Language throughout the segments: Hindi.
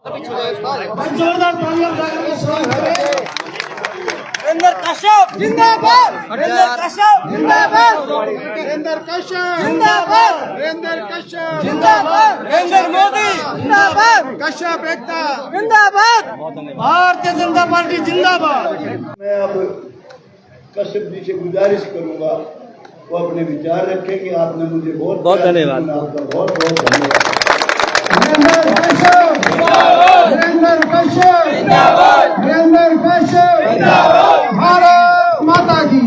जोरदार तालियां वीरेंद्र कश्यप जिंदाबाद, वीरेंद्र कश्यप जिंदाबाद, वीरेंद्र कश्यप जिंदाबाद, वीरेंद्र कश्यप जिंदाबाद, नरेंद्र मोदी जिंदाबाद, कश्यप एकता जिंदाबाद, भारतीय जनता पार्टी जिंदाबाद। मैं अब कश्यप जी से गुजारिश करूंगा वो अपने विचार रखें कि आपने मुझे बहुत धन्यवाद, आपका बहुत बहुत धन्यवाद। वीरेंद्र कश्यप जिंदाबाद, वीरेंद्र कश्यप जिंदाबाद, वीरेंद्र कश्यप जिंदाबाद, भारत माता की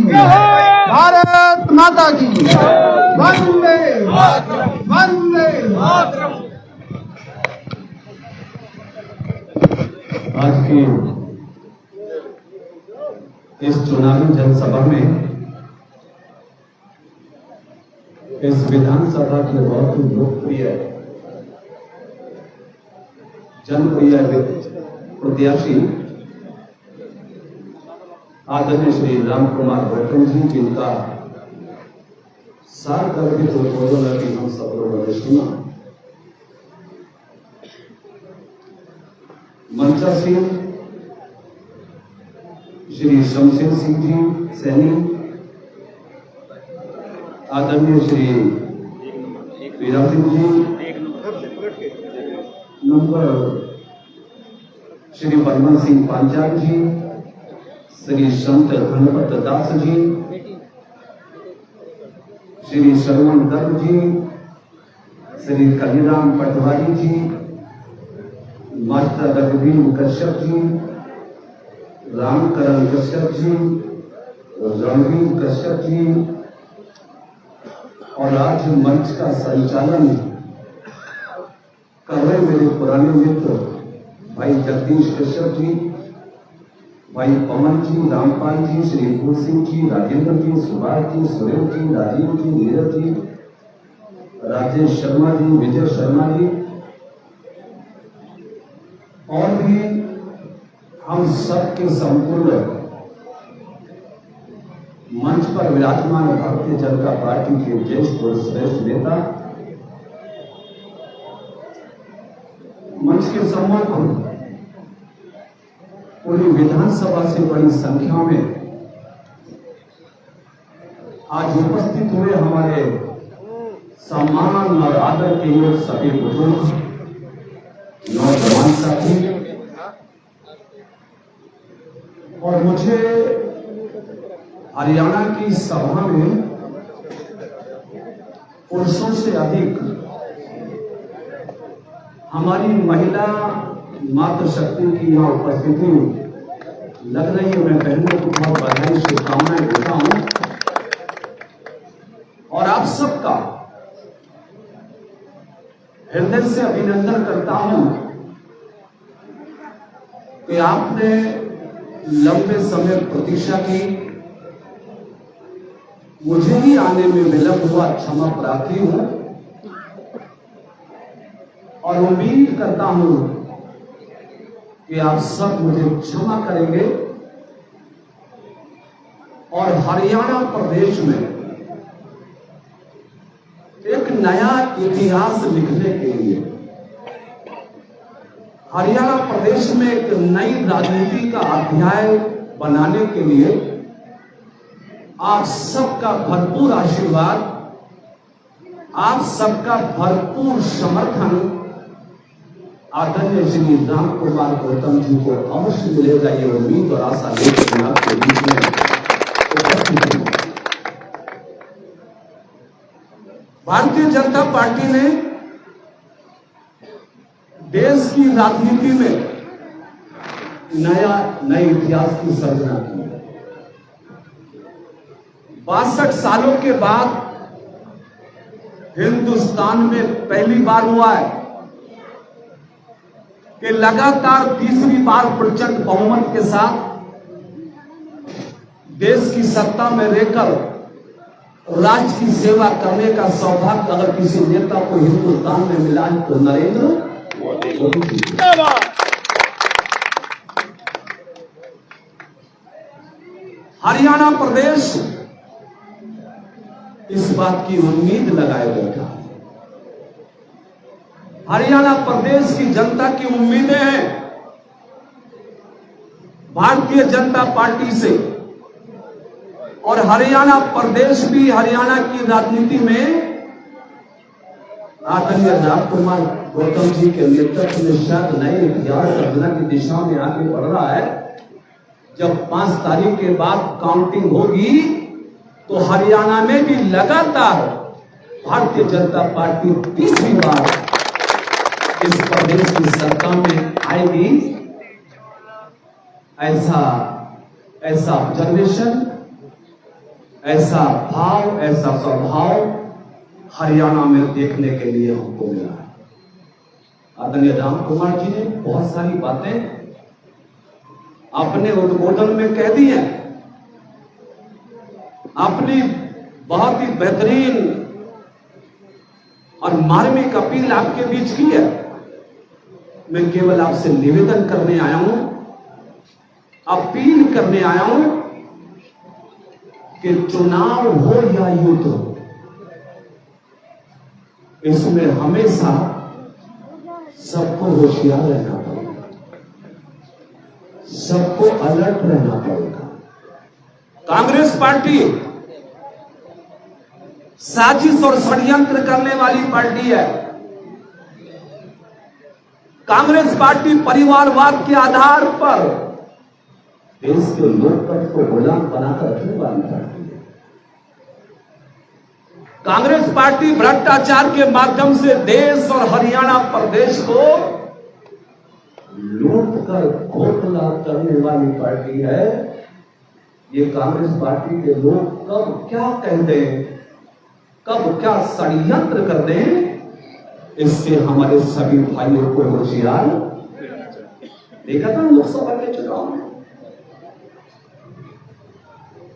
भारत माता की वंदे वंदे मातरम। आज की इस चुनावी जनसभा में इस विधानसभा के बहुत ही लोकप्रिय जनप्रिय प्रत्याशी आदरणीय श्री राम कुमार गौतम जी, जिनका सार करके उद्बोधन अभी हम सब लोगों ने सुना। मंचा सिंह, श्री शमशेर सिंह जी सैनी, आदरणीय श्री पीरा सिंह जी, नंबर श्री बर्मन सिंह पांचाल जी, श्री संत गणपत दास जी, श्री श्रवण दत्त जी, श्री कलीराम पटवारी जी, मास्टर रघुवीर कश्यप जी, रामकरण कश्यप जी, रणवीर कश्यप जी, और आज मंच का संचालन कर रहे मेरे पुराने मित्र भाई जगदीश कश्यप जी, भाई पवन जी, रामपाल जी, श्री फूल सिंह जी, राजेंद्र जी, सुभाष जी, सुरेश जी, राजीव जी, नीरज जी, राजेश शर्मा जी, विजय शर्मा जी, और भी हम सबके संपूर्ण मंच पर विराजमान भारतीय जनता पार्टी के ज्येष्ठ और श्रेष्ठ नेता, मंच के सम्मुख पूरी विधानसभा से बड़ी संख्या में आज उपस्थित हुए हमारे सम्मान और आदर के लिए सभी बुजुर्ग, नौजवान साथी, और मुझे हरियाणा की सभा में पुरुषों से अधिक हमारी महिला मातृशक्ति की यहाँ उपस्थिति लग रही है। मैं बहनों को बहुत बधाई शुभकामनाएं देता हूं और आप सबका हृदय से अभिनंदन करता हूं कि आपने लंबे समय प्रतीक्षा की। मुझे ही आने में विलंब हुआ, क्षमा प्रार्थी हूं और उम्मीद करता हूं कि आप सब मुझे क्षमा करेंगे और हरियाणा प्रदेश में एक नया इतिहास लिखने के लिए, हरियाणा प्रदेश में एक नई राजनीति का अध्याय बनाने के लिए आप सबका भरपूर आशीर्वाद, आप सबका भरपूर समर्थन आदरणीय श्री राम कुमार गौतम जी को अवश्य मिलेगा। ये उम्मीद और आशा लेकर आपके बीच में उपस्थित हूं। भारतीय जनता पार्टी ने देश की राजनीति में नए इतिहास की सर्जना की। 62 सालों के बाद हिंदुस्तान में पहली बार हुआ है कि लगातार तीसरी बार प्रचंड बहुमत के साथ देश की सत्ता में रहकर राज्य की सेवा करने का सौभाग्य अगर किसी नेता को हिंदुस्तान में मिला है तो नरेंद्र मोदी। हरियाणा प्रदेश इस बात की उम्मीद लगाए बैठा। हरियाणा प्रदेश की जनता की उम्मीदें हैं भारतीय जनता पार्टी से, और हरियाणा प्रदेश भी हरियाणा की राजनीति में आदरणीय रामकुमार गौतम जी के नेतृत्व में शायद नए इतिहास रचना की दिशा में आगे बढ़ रहा है। जब 5 तारीख के बाद काउंटिंग होगी तो हरियाणा में भी लगातार भारतीय जनता पार्टी 30वीं बार इस प्रदेश की सत्ता में आएगी। ऐसा ऑब्जर्वेशन, ऐसा भाव, ऐसा स्वभाव हरियाणा में देखने के लिए हमको मिला है। आदरणीय रामकुमार जी ने बहुत सारी बातें अपने उद्बोधन में कह दी हैं, अपनी बहुत ही बेहतरीन और मार्मिक अपील आपके बीच की है। मैं केवल आपसे निवेदन करने आया हूं, अपील करने आया हूं कि चुनाव हो या युद्ध हो, इसमें हमेशा सबको होशियार रहना पड़ेगा, सबको अलर्ट रहना पड़ेगा। कांग्रेस पार्टी साजिश और षड्यंत्र करने वाली पार्टी है। कांग्रेस पार्टी परिवारवाद के आधार पर देश के लोकतंत्र को गुलाम बनाकर रखने वाली पार्टी है। कांग्रेस पार्टी भ्रष्टाचार के माध्यम से देश और हरियाणा प्रदेश को लूट कर खोखला करने वाली पार्टी है। ये कांग्रेस पार्टी के लोग कब क्या कह दें, कब क्या षड्यंत्र कर दें, इससे हमारे सभी भाइयों को होशियार। देखा था लोकसभा के चुनाव में,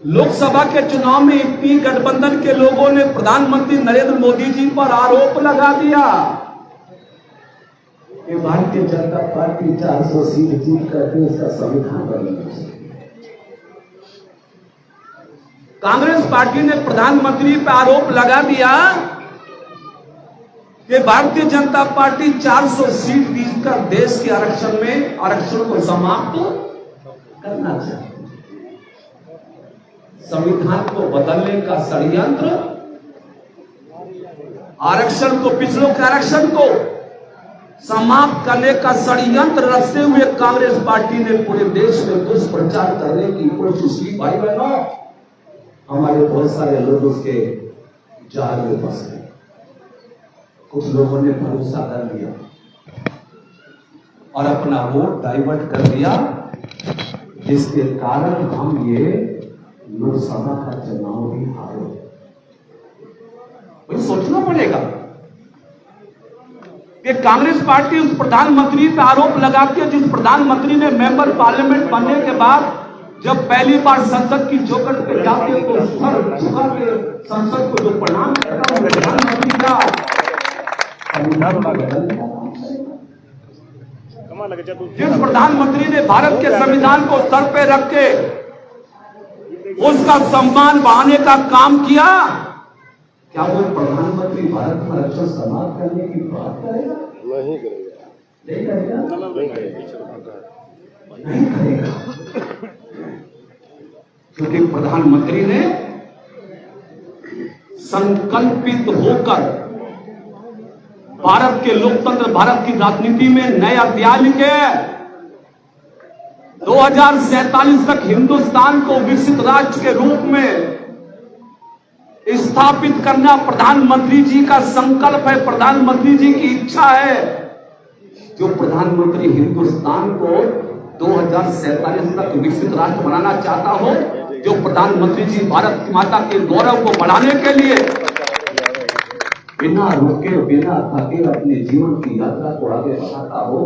लोकसभा के चुनाव में यूपी गठबंधन के लोगों ने प्रधानमंत्री नरेंद्र मोदी जी पर आरोप लगा दिया कि भारतीय जनता पार्टी 400 सीट जीत कर देश का संविधान बदलना चाहिए। कांग्रेस पार्टी ने प्रधानमंत्री पर आरोप लगा दिया कि भारतीय जनता पार्टी 400 सीट जीतकर देश के आरक्षण को समाप्त करना चाहती, संविधान को बदलने का षड्यंत्र, आरक्षण को, पिछड़ों के आरक्षण को समाप्त करने का षड्यंत्र रचते हुए कांग्रेस पार्टी ने पूरे देश में दुष्प्रचार करने की कोशिश की। भाई बहनों, हमारे बहुत सारे लोग उसके जाल में फंस गए। कुछ लोगों ने भरोसा कर लिया और अपना वोट डाइवर्ट कर दिया, जिसके कारण हम ये लोकसभा का चुनाव भी हारे। कोई सोचना पड़ेगा कि कांग्रेस पार्टी उस प्रधानमंत्री पर आरोप लगाती है, जिस प्रधानमंत्री ने मेंबर पार्लियामेंट बनने के बाद जब पहली बार संसद की चौखट पे जाते हैं तो सर झुका के संसद को जो प्रणाम करता है प्रधानमंत्री का, जिस प्रधानमंत्री ने भारत के संविधान को सर पे रख के उसका सम्मान बढ़ाने का काम किया, क्या वो प्रधानमंत्री भारत में आरक्षण समाप्त करने की बात करेगा? नहीं करेगा। नहीं करेगा, क्योंकि प्रधानमंत्री ने संकल्पित होकर भारत के लोकतंत्र, भारत की राजनीति में नए अध्याय लिखे। 2047 तक हिंदुस्तान को विकसित राष्ट्र के रूप में स्थापित करना प्रधानमंत्री जी का संकल्प है, प्रधानमंत्री जी की इच्छा है। जो प्रधानमंत्री हिंदुस्तान को 2047 तक विकसित राष्ट्र बनाना चाहता हो, जो प्रधानमंत्री जी भारत माता के गौरव को बढ़ाने के लिए बिना रुके बिना थके अपने जीवन की यात्रा को आगे बढ़ाता हो,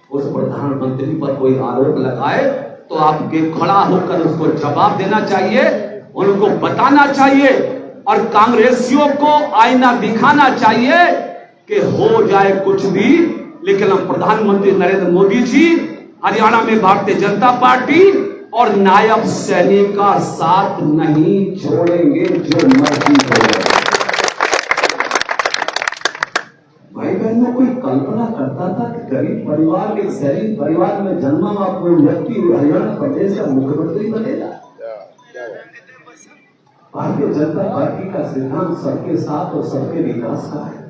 उस प्रधानमंत्री पर कोई आरोप लगाए तो आपके खड़ा होकर उसको जवाब देना चाहिए, उनको बताना चाहिए और कांग्रेसियों को आईना दिखाना चाहिए कि हो जाए कुछ भी, लेकिन हम प्रधानमंत्री नरेंद्र मोदी जी, हरियाणा में भारतीय जनता पार्टी और नायब सैनिक का साथ नहीं छोड़ेंगे, जो मर्जी करें। भाई बहनों, कोई गरीब परिवार के गरीब परिवार में जन्मा हुआ कोई व्यक्ति हरियाणा प्रदेश का मुख्यमंत्री बनेगा? भारतीय जनता पार्टी का सिद्धांत सबके साथ और सबके विकास का है।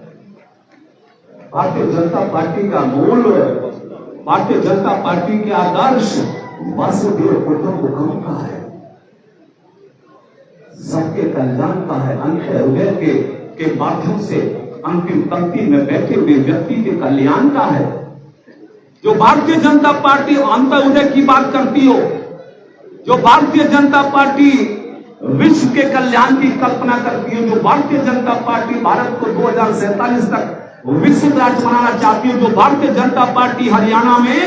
भारतीय जनता पार्टी का मूल, भारतीय जनता पार्टी के आदर्श वसुधैव कुटुंबकम का है, सबके कल्याण का है। अंत्योदय के माध्यम से अंतिम पंक्ति में बैठे हुए व्यक्ति के कल्याण का है। जो भारतीय जनता पार्टी अंत्योदय की बात करती हो, जो भारतीय जनता पार्टी विश्व के कल्याण की कल्पना करती है, जो भारतीय जनता पार्टी भारत को 2047 तक विकसित राज्य बनाना चाहती है, जो भारतीय जनता पार्टी हरियाणा में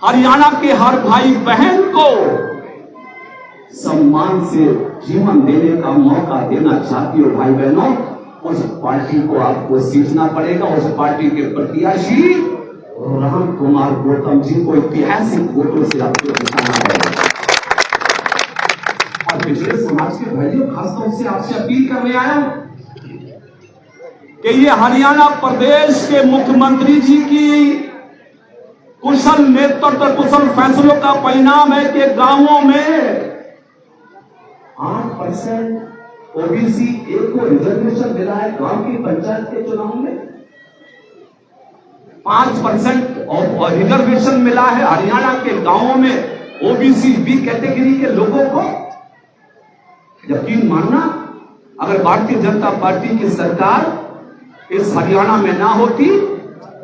हरियाणा के हर भाई बहन को सम्मान से जीवन देने का मौका देना चाहती हो भाई बहनों, उस पार्टी को आपको सींचना पड़ेगा। उस पार्टी के प्रत्याशी राम कुमार गौतम जी को ऐतिहासिक वोटों से आपको जिताना है। और पिछले समाज के भाइयों, खासतौर से आपसे अपील करने आया हूं कि ये हरियाणा प्रदेश के मुख्यमंत्री जी की कुशल नेतृत्व, कुशल फैसलों का परिणाम है कि गांवों में 8% ओबीसी एक को रिजर्वेशन मिला है। गांव की पंचायत के चुनाव में 5% और रिजर्वेशन मिला है हरियाणा के गांवों में ओबीसी बी कैटेगरी के लोगों को। यकीन मानना, अगर भारतीय जनता पार्टी की सरकार इस हरियाणा में ना होती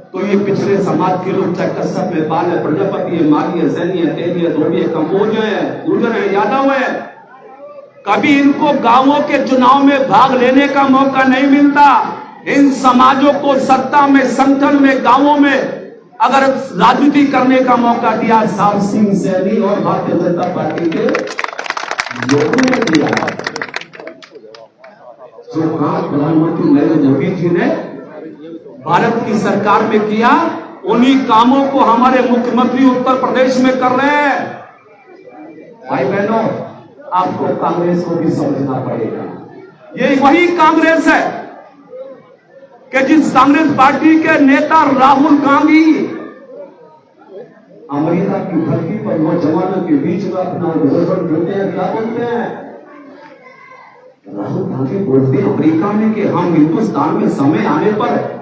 तो ये पिछड़े समाज के लोग, चाहे कश्यप है, पाल है, प्रजापति है, माली है, सैनी है, तेली है, धोबी है, कंबोज है, गुर्जर है, यादव है, कभी इनको गांवों के चुनाव में भाग लेने का मौका नहीं मिलता। इन समाजों को सत्ता में, संगठन में, गांवों में अगर राजनीति करने का मौका दिया साहब सिंह सैनी और भारतीय जनता पार्टी के लोगों ने दिया। जो काम प्रधानमंत्री नरेंद्र मोदी जी ने भारत की सरकार में किया, उन्हीं कामों को हमारे मुख्यमंत्री उत्तर प्रदेश में कर रहे हैं। भाई बहनों, आपको कांग्रेस को भी समझना पड़ेगा। ये वही कांग्रेस है कि जिस कांग्रेस पार्टी के नेता राहुल गांधी अमेरिका की धरती पर नौजवानों के बीच में अपना उद्बोधन देते हैं। क्या बोलते हैं? राहुल गांधी बोलते हैं अमेरिका में कि हम हिंदुस्तान में समय आने पर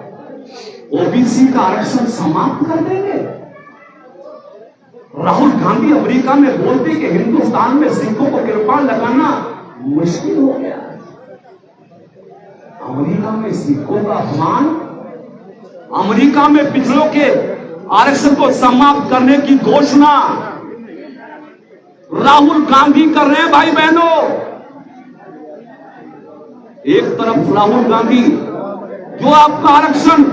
ओबीसी का आरक्षण समाप्त कर देंगे। राहुल गांधी अमेरिका में बोलते कि हिंदुस्तान में सिखों को कृपाण लगाना मुश्किल हो गया। अमेरिका में सिखों का अपमान, अमेरिका में पिछड़ों के आरक्षण को समाप्त करने की घोषणा राहुल गांधी कर रहे हैं। भाई बहनों, एक तरफ राहुल गांधी जो आपका आरक्षण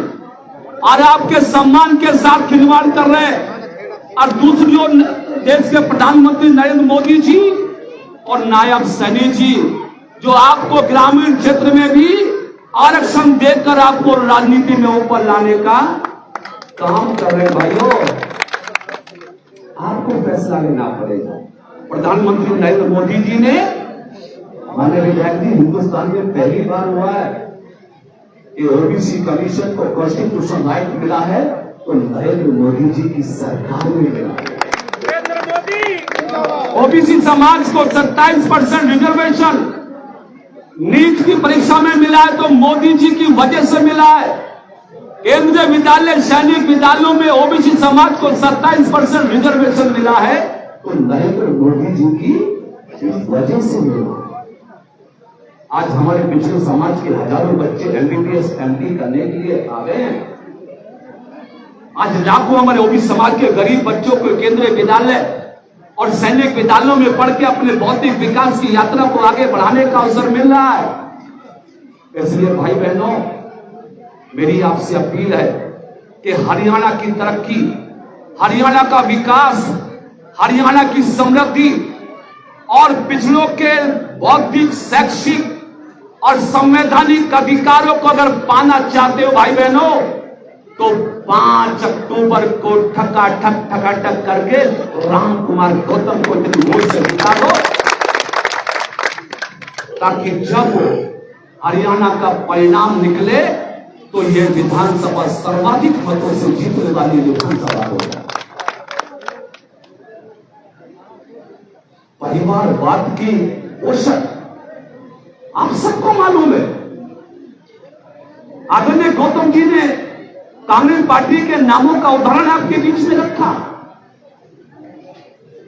और आपके सम्मान के साथ खिलवाड़ कर रहे हैं, और दूसरी ओर देश के प्रधानमंत्री नरेंद्र मोदी जी और नायब सैनी जी जो आपको ग्रामीण क्षेत्र में भी आरक्षण देकर आपको राजनीति में ऊपर लाने का काम कर रहे हैं। भाइयों, आपको फैसला लेना पड़ेगा। प्रधानमंत्री नरेंद्र मोदी जी ने, माननीय विधायक जी, हिंदुस्तान में पहली बार हुआ है कि ओबीसी कमीशन को कॉन्स्टिट्यूशन राइट मिला है, तो नरेंद्र मोदी जी की सरकार में मिला। ओबीसी समाज को 27% रिजर्वेशन नीट की परीक्षा में मिला है, तो मोदी जी की वजह से मिला है। केंद्रीय विद्यालय, सैनिक विद्यालयों में ओबीसी समाज को 27% रिजर्वेशन मिला है, तो नरेंद्र मोदी जी की वजह से मिला। आज हमारे पिछड़े समाज के हजारों बच्चे एमबीबीएस एमडी करने के लिए आ गए हैं। आज लाखों हमारे ओबीसी समाज के गरीब बच्चों को केंद्रीय विद्यालय और सैनिक विद्यालयों में पढ़ के अपने भौतिक विकास की यात्रा को आगे बढ़ाने का अवसर मिल रहा है। इसलिए भाई बहनों, मेरी आपसे अपील है कि हरियाणा की तरक्की, हरियाणा का विकास, हरियाणा की समृद्धि और पिछड़ों के बौद्धिक, शैक्षिक और संवैधानिक अधिकारों को अगर पाना चाहते हो भाई बहनों, तो 5 अक्टूबर को ठकाठक करके राम कुमार गौतम को वोट से जिता दो, ताकि जब हरियाणा का परिणाम निकले तो यह विधानसभा सर्वाधिक मतों से जीतने वाली विधानसभा होगी। परिवारवाद की औसत आप सबको मालूम है। आदरणीय गौतम जी ने कांग्रेस पार्टी के नामों का उदाहरण आपके बीच में रखा।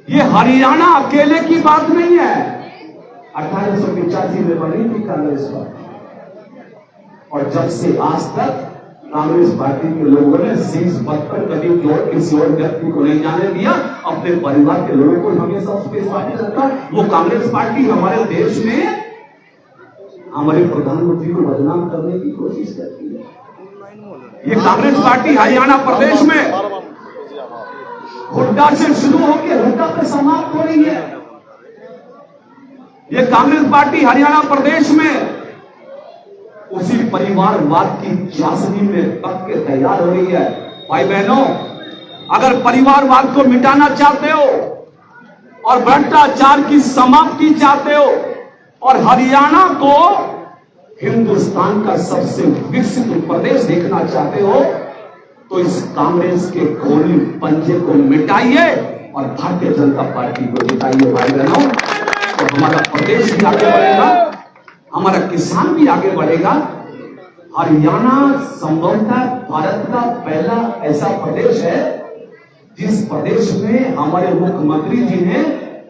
ये हरियाणा अकेले की बात नहीं है। 1885 में बनी थी कांग्रेस पार्टी, और जब से आज तक कांग्रेस पार्टी के लोगों ने शीश पत्थर कभी की और किसी और व्यक्ति को नहीं जाने दिया। अपने परिवार के लोगों को हमेशा उस पार्टी रखा। वो कांग्रेस पार्टी हमारे देश में हमारे प्रधानमंत्री को बदनाम करने की कोशिश करती है। ये कांग्रेस पार्टी हरियाणा प्रदेश में हुड्डा से शुरू होकर हुड्डा पे समाप्त हो रही है। ये कांग्रेस पार्टी हरियाणा प्रदेश में उसी परिवारवाद की चाशनी में पक के तैयार हो रही है। भाई बहनों, अगर परिवारवाद को मिटाना चाहते हो और भ्रष्टाचार की समाप्ति चाहते हो और हरियाणा को हिंदुस्तान का सबसे विकसित प्रदेश देखना चाहते हो, तो इस कांग्रेस के खोली पंजे को मिटाइए और भारतीय जनता पार्टी को जिताइए। भाई बहनों, तो हमारा प्रदेश भी आगे बढ़ेगा, हमारा किसान भी आगे बढ़ेगा। हरियाणा संभवतः भारत का पहला ऐसा प्रदेश है जिस प्रदेश में हमारे मुख्यमंत्री जी ने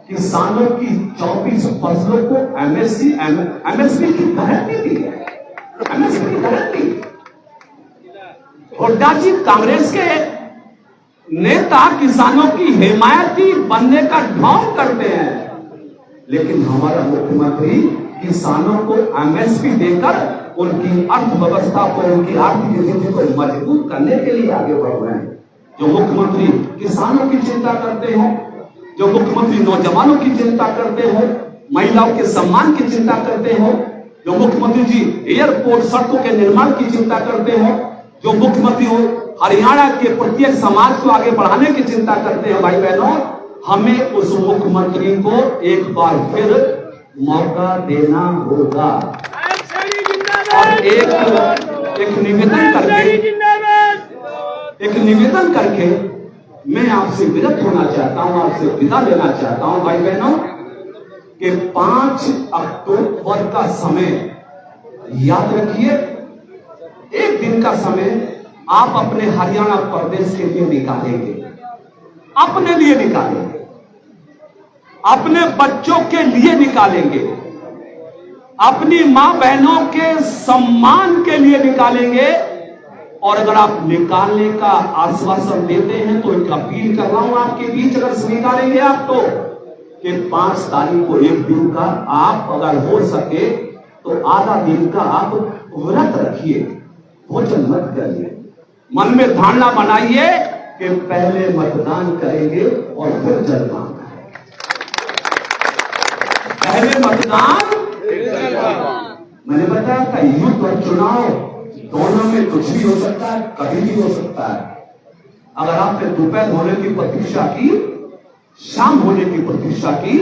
किसानों की 24 फसलों को एमएसपी की गारंटी दी है। एमएसपी की गारंटी। हुड्डा जी कांग्रेस के नेता किसानों की हिमायती बनने का ढोंग करते हैं, लेकिन हमारा मुख्यमंत्री किसानों को एमएसपी देकर उनकी अर्थव्यवस्था को, उनकी आर्थिक स्थिति को मजबूत करने के लिए आगे बढ़ रहे हैं। जो मुख्यमंत्री किसानों की चिंता करते हो, जो मुख्यमंत्री नौजवानों की चिंता करते हो, महिलाओं के सम्मान की चिंता करते हो, जो मुख्यमंत्री जी एयरपोर्ट सड़कों के निर्माण की चिंता करते हो, जो मुख्यमंत्री हो हरियाणा के प्रत्येक समाज को आगे बढ़ाने की चिंता करते हैं, भाई बहनों, हमें उस मुख्यमंत्री को एक बार फिर मौका देना होगा। और एक निवेदन करके मैं आपसे विरत होना चाहता हूं, आपसे विदा लेना चाहता हूं। भाई बहनों, कि 5 अक्टूबर का समय याद रखिए। एक दिन का समय आप अपने हरियाणा प्रदेश के लिए निकालेंगे, अपने लिए निकालेंगे, अपने बच्चों के लिए निकालेंगे, अपनी मां बहनों के सम्मान के लिए निकालेंगे। और अगर आप निकालने का आश्वासन देते हैं तो एक अपील कर रहा हूं आपके बीच, अगर निकालेंगे आप तो कि 5 तारीख को एक दिन का आप अगर हो सके तो आधा दिन का आप व्रत रखिए, भोजन मत करिए। मन में धारणा बनाइए कि पहले मतदान करेंगे और फिर जलपान करेंगे। पहले मतदान, मैंने बताया था युद्ध और चुनाव दोनों में कुछ भी हो सकता है, कभी भी हो सकता है। अगर आपने दोपहर होने की प्रतीक्षा की, शाम होने की प्रतीक्षा की,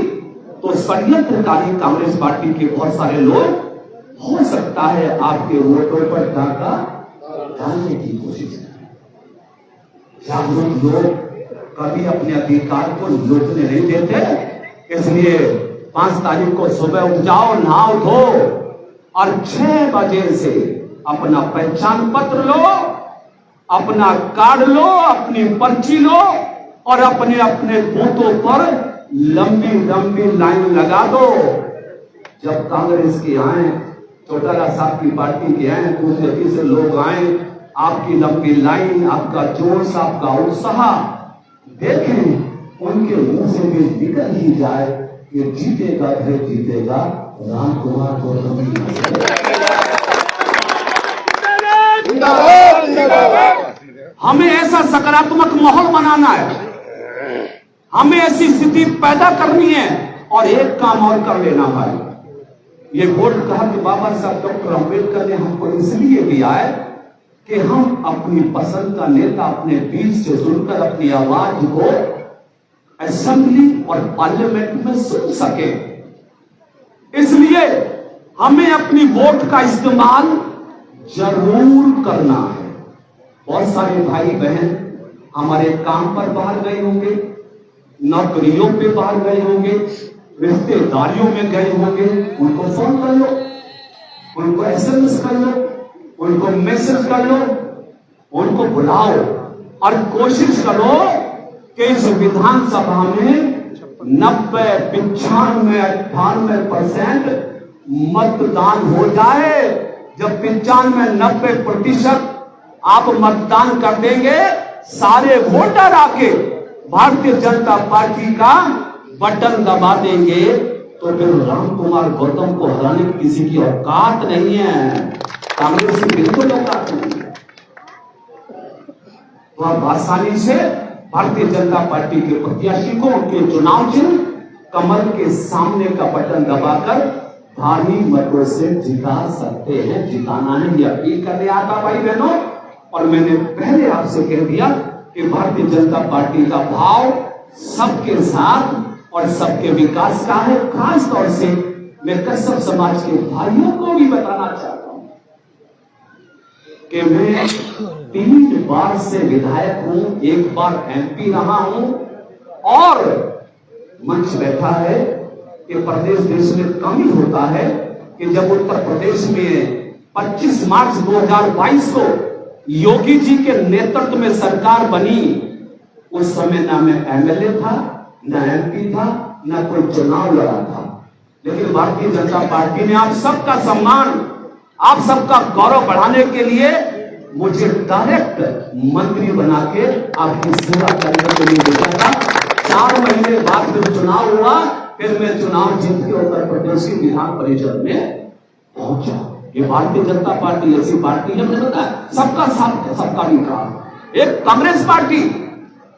तो षड्यंत्रकारी कांग्रेस पार्टी के बहुत सारे लोग हो सकता है आपके वोटों पर डाका डालने की कोशिश करें। जागरूक लोग कभी अपने अधिकार को लूटने नहीं देते। इसलिए 5 तारीख को सुबह उठ जाओ, नहाओ धो और 6 बजे से अपना पहचान पत्र लो, अपना कार्ड लो, अपनी पर्ची लो और अपने अपने बूथों पर लंबी लंबी लाइन लगा दो। जब कांग्रेस के आए, चौटाला साहब की पार्टी के आए, दूसरे से लोग आए, आपकी लंबी लाइन, आपका जोश, आपका उत्साह देखें, उनके मुंह से भी निकल ही जाए कि जीतेगा फिर जीतेगा राम कुमार गौतम। हमें ऐसा सकारात्मक माहौल बनाना है, हमें ऐसी स्थिति पैदा करनी है। और एक काम और कर लेना भाई, ये वोट कहा कि बाबा साहब डॉक्टर अम्बेडकर ने हमको इसलिए दिया है कि हम अपनी पसंद का नेता अपने बीच से सुनकर अपनी आवाज को असेंबली और पार्लियामेंट में सुन सके। इसलिए हमें अपनी वोट का इस्तेमाल जरूर करना है। बहुत सारे भाई बहन हमारे काम पर बाहर गए होंगे, नौकरियों पे बाहर गए होंगे, रिश्तेदारियों में गए होंगे, उनको फोन कर लो, उनको SMS कर लो, उनको मैसेज कर लो, उनको बुलाओ और कोशिश करो कि इस विधानसभा में 90, 95, 98% मतदान हो जाए। जब 95, 90% आप मतदान कर देंगे, सारे वोटर आके भारतीय जनता पार्टी का बटन दबा देंगे, तो फिर राम कुमार गौतम को हराने की किसी की औकात नहीं है, कांग्रेस की बिल्कुल औकात नहीं है। तो आप आसानी से भारतीय जनता पार्टी के प्रत्याशी को उनके चुनाव चिन्ह कमल के सामने का बटन दबाकर भारी मतों से जिता सकते हैं। जिताना है, ये अपील करने आता भाई बहनों। और मैंने पहले आपसे कह दिया कि भारतीय जनता पार्टी का भाव सबके साथ और सबके विकास का है। खास तौर से मैं कश्यप समाज के भाइयों को भी बताना चाहता हूं कि मैं 3 बार से विधायक हूं, 1 बार MP रहा हूं, और मंच बैठा है कि प्रदेश देश में कम ही होता है कि जब उत्तर प्रदेश में 25 मार्च 2022 को योगी जी के नेतृत्व में सरकार बनी, उस समय ना मैं MLA था, ना MP था, ना कोई चुनाव लड़ा था, लेकिन भारतीय जनता पार्टी ने आप सबका सम्मान, आप सबका गौरव बढ़ाने के लिए मुझे डायरेक्ट मंत्री बना के आपकी सेवा करने के लिए भेजा था। 4 महीने बाद जब चुनाव हुआ, फिर मैं चुनाव जीत के उत्तर प्रदेश की विधान परिषद में पहुंचा। ये भारतीय जनता पार्टी ऐसी पार्टी है, मुझे पता है, सबका साथ सबका विकास। एक कांग्रेस पार्टी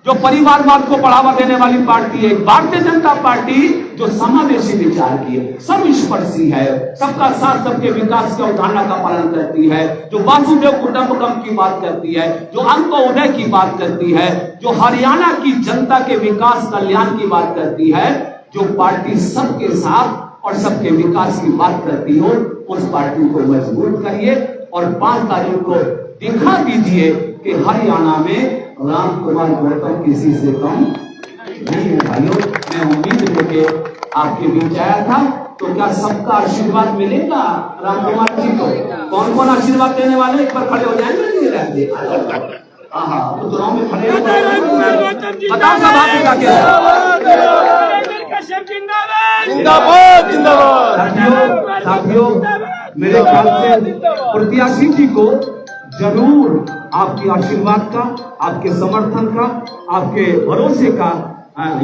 जो परिवारवाद को बढ़ावा देने वाली पार्टी है, एक भारतीय जनता पार्टी जो समावेशी विचार की है, सब स्पर्शी है, सबका साथ सबके विकास की अवधारणा का पालन करती है, जो वासुदेव कुटुंबकम की बात करती है, जो अंत्योदय की बात करती है, जो हरियाणा की जनता के विकास कल्याण की बात करती है, जो पार्टी सबके साथ और सबके विकास की बात करती हो, उस पार्टी को मजबूत करिए और 5 तारीख को दिखा दीजिए कि हरियाणा में राम कुमार गौतम किसी से कम नहीं है। भाइयों, मैं उम्मीद करके आपके बीच आया था, तो क्या सबका आशीर्वाद मिलेगा राम कुमार जी को? कौन कौन आशीर्वाद देने वाले एक बार खड़े हो जाएंगे? नहीं रहते, हाँ, तो चुनाव में खड़े हो जाएंगे, बताओ सब आपका क्या? साथियों, मेरे ख्याल से प्रत्याशी जी को जरूर आपके आशीर्वाद का, आपके समर्थन का, आपके भरोसे का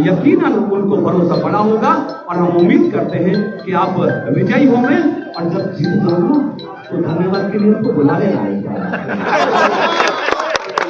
यकीनन उनको भरोसा बड़ा होगा, और हम उम्मीद करते हैं कि आप विजयी होंगे। और जब जीत जाओ तो धन्यवाद के लिए उनको बुला लेना है।